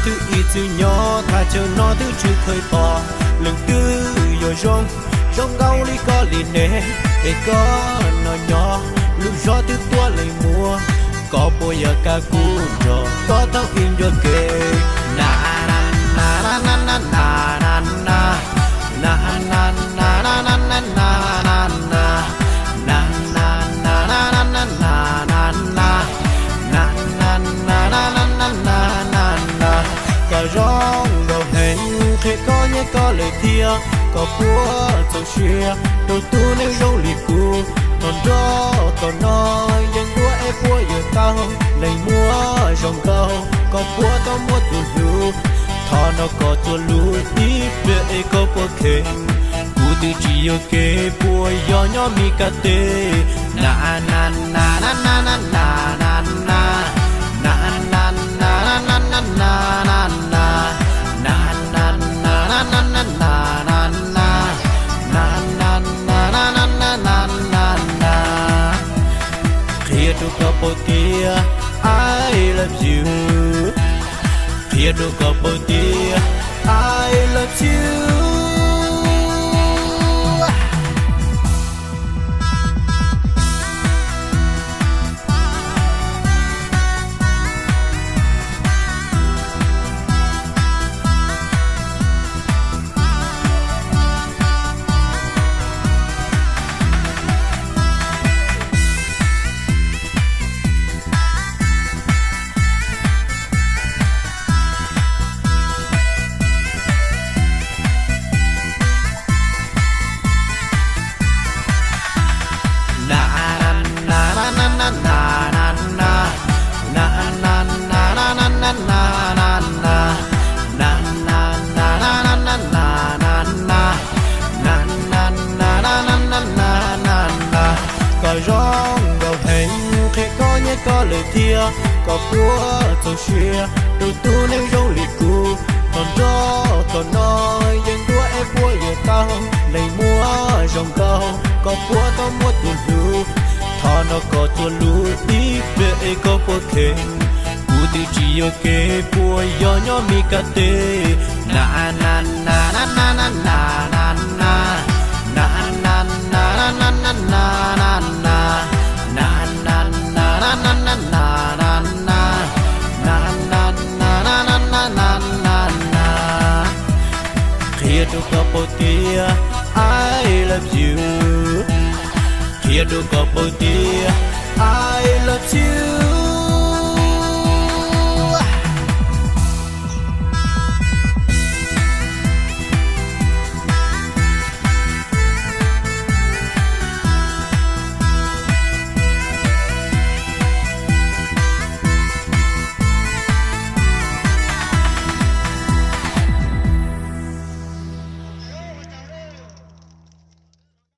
thứ ít thứ nhỏ thà chờ nó thứ chưa khơi bỏ lưng cứ rồi rong gâu đi có lì nè để có nó nhỏ lúc gió thứ tua lấy mùa có bây giờ ca cú rồi có thao in cho kề na na na na na na na na na na na na na na na rong đầu hình khi có nhé có lời thia có búa tàu xia đầu tu nếu rong lì cù còn đó còn nói những búa ép búa giờ tao lấy mua rong câu có búa tao mua tu lù thọ nó có tu lù đi về có búa kề cú từ chỉ ở kề búa gió nhỏ mi cà tê na na na na na na na na na na na na na na na Dear, I love you. Here to couple dear, I love you. Rong đầu hình khi có nhé có lời thia có búa tàu xia đầu tu nếu rong lì cù còn đó còn nói những búa ép búa giờ tao lấy mua rong câu có búa tao mua tu lù thọ nó có tu lù đi về có búa kề cú từ chỉ ở kề búa gió nhỏ mi cà tê na na na na na na na na na na na na na na Here to couple dear, I love you. Here to couple dear, I love you.